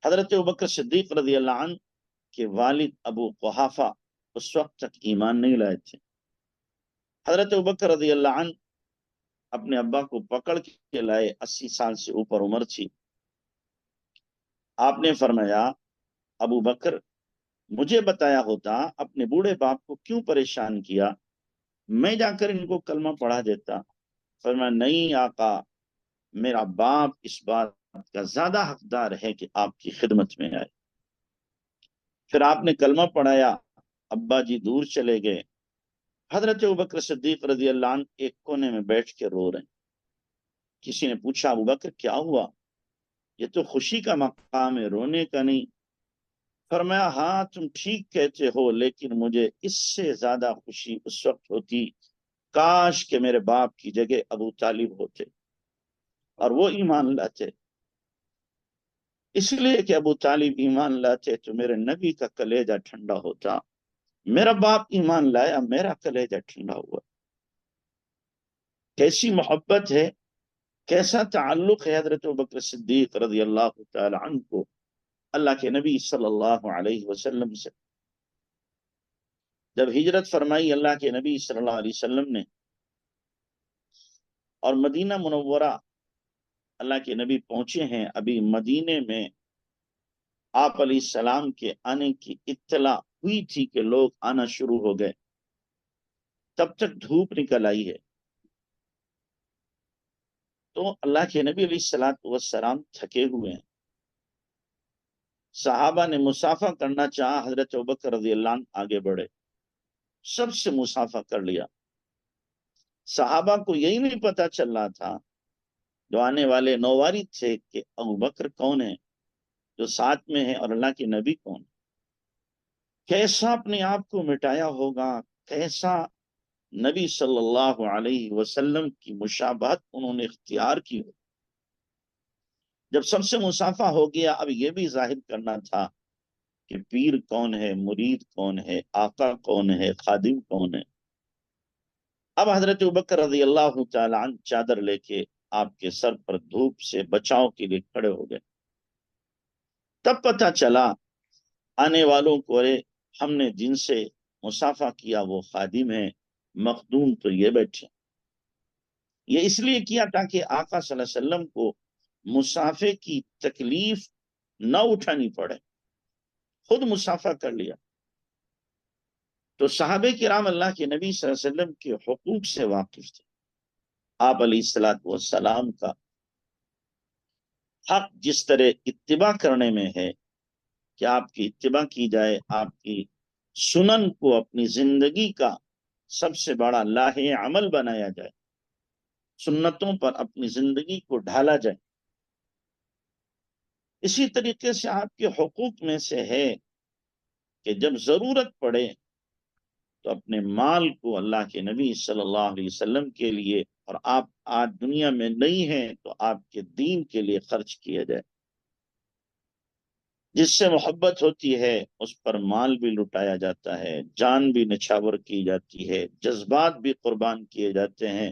حضرت ابوبکر صدیق رضی اللہ عنہ کے والد ابو قحافہ اس وقت تک ایمان نہیں لائے تھے۔ حضرت ابوبکر رضی اللہ عنہ اپنے ابا کو پکڑ کے لائے، 80 سال سے اوپر عمر تھی۔ آپ نے فرمایا ابو بکر مجھے بتایا ہوتا، اپنے بوڑھے باپ کو کیوں پریشان کیا، میں جا کر ان کو کلمہ پڑھا دیتا۔ فرمایا نہیں آقا، میرا باپ اس بات کا زیادہ حقدار ہے کہ آپ کی خدمت میں آئے۔ پھر آپ نے کلمہ پڑھایا، ابا جی دور چلے گئے۔ حضرت ابوبکر صدیق رضی اللہ عنہ ایک کونے میں بیٹھ کے رو رہے ہیں۔ کسی نے پوچھا ابوبکر کیا ہوا، یہ تو خوشی کا مقام ہے، رونے کا نہیں۔ فرمایا ہاں تم ٹھیک کہتے ہو، لیکن مجھے اس سے زیادہ خوشی اس وقت ہوتی کاش کہ میرے باپ کی جگہ ابو طالب ہوتے اور وہ ایمان لاتے۔ اس لیے کہ ابو طالب ایمان لاتے تو میرے نبی کا کلیجہ ٹھنڈا ہوتا، میرا باپ ایمان لایا، میرا کلیجہ ٹھنڈا ہوا۔ کیسی محبت ہے، کیسا تعلق ہے حضرت ابوبکر صدیق رضی اللہ تعالی عنہ کو اللہ کے نبی صلی اللہ علیہ وسلم سے۔ جب ہجرت فرمائی اللہ کے نبی صلی اللہ علیہ وسلم نے اور مدینہ منورہ اللہ کے نبی پہنچے ہیں، ابھی مدینے میں آپ علیہ السلام کے آنے کی اطلاع ہوئی تھی کہ لوگ آنا شروع ہو گئے، تب تک دھوپ نکل آئی ہے۔ تو اللہ کے نبی علیہ السلام تھکے ہوئے ہیں۔ صحابہ نے مسافہ کرنا چاہا، حضرت ابوبکر رضی اللہ عنہ آگے بڑھے، سب سے مسافہ کر لیا۔ صحابہ کو یہی نہیں پتا چل رہا تھا، جو آنے والے نووارد تھے، کہ ابوبکر کون ہے جو ساتھ میں ہے اور اللہ کے نبی کون، کیسا اپنے آپ کو مٹایا ہوگا، کیسا نبی صلی اللہ علیہ وسلم کی مشابہت انہوں نے اختیار کی ہو۔ جب سب سے مسافہ ہو گیا، اب یہ بھی ظاہر کرنا تھا کہ پیر کون ہے، مرید کون ہے، آقا کون ہے، خادم کون ہے۔ اب حضرت ابوبکر رضی اللہ تعالی عنہ چادر لے کے آپ کے سر پر دھوپ سے بچاؤ کے لیے کھڑے ہو گئے۔ تب پتہ چلا آنے والوں کو، ارے ہم نے جن سے مسافہ کیا وہ خادم ہے، مخدوم تو یہ بیٹھے۔ یہ اس لیے کیا تاکہ آقا صلی اللہ علیہ وسلم کو مسافے کی تکلیف نہ اٹھانی پڑے، خود مسافہ کر لیا۔ تو صحابہ کرام اللہ کے نبی صلی اللہ علیہ وسلم کے حقوق سے واقف تھے۔ آپ علیہ السلام کا حق جس طرح اتباع کرنے میں ہے کہ آپ کی اتباع کی جائے، آپ کی سنن کو اپنی زندگی کا سب سے بڑا لاہے عمل بنایا جائے، سنتوں پر اپنی زندگی کو ڈھالا جائے، اسی طریقے سے آپ کے حقوق میں سے ہے کہ جب ضرورت پڑے تو اپنے مال کو اللہ کے نبی صلی اللہ علیہ وسلم کے لیے، اور آپ آج دنیا میں نہیں ہیں تو آپ کے دین کے لیے خرچ کیا جائے۔ جس سے محبت ہوتی ہے اس پر مال بھی لٹایا جاتا ہے، جان بھی نچھاور کی جاتی ہے، جذبات بھی قربان کیے جاتے ہیں۔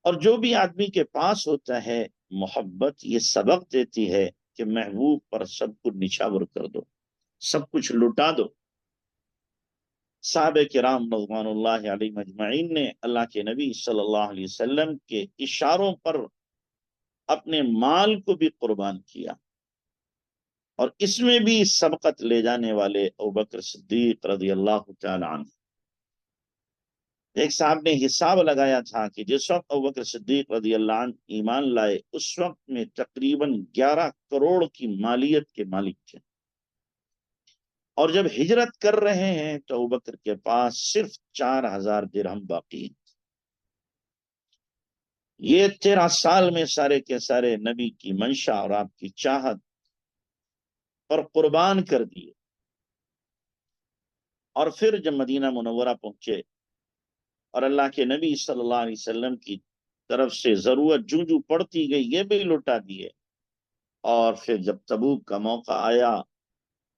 اور جو بھی آدمی کے پاس ہوتا ہے محبت یہ سبق دیتی ہے کہ محبوب پر سب کچھ نچھاور کر دو، سب کچھ لٹا دو۔ صحابہ کرام رضوان اللہ علیہ مجمعین نے اللہ کے نبی صلی اللہ علیہ وسلم کے اشاروں پر اپنے مال کو بھی قربان کیا، اور اس میں بھی سبقت لے جانے والے ابوبکر صدیق رضی اللہ تعالی عنہ۔ ایک صاحب نے حساب لگایا تھا کہ جس وقت ابوبکر صدیق رضی اللہ عنہ ایمان لائے اس وقت میں تقریباً 11 کروڑ کی مالیت کے مالک تھے، اور جب ہجرت کر رہے ہیں تو ابوبکر کے پاس صرف 4000 درہم باقی ہیں۔ یہ 13 سال میں سارے کے سارے نبی کی منشا اور آپ کی چاہت پر قربان کر دیے۔ اور پھر جب مدینہ منورہ پہنچے اور اللہ کے نبی صلی اللہ علیہ وسلم کی طرف سے ضرورت جو پڑتی گئی یہ بھی لٹا دیے، اور پھر جب تبوک کا موقع آیا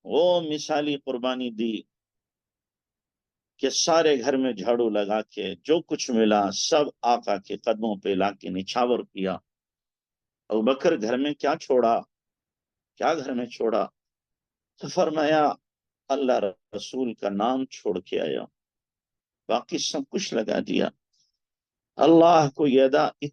وہ مثالی قربانی دی کہ سارے گھر میں جھاڑو لگا کے جو کچھ ملا سب آقا کے قدموں پہ لا کے نچھاور کیا۔ ابوبکر گھر میں کیا چھوڑا، کیا گھر میں چھوڑا؟ تو فرمایا اللہ رسول کا نام چھوڑ کے آیا، باقی سب کچھ لگا دیا۔ اللہ کو یہ ادا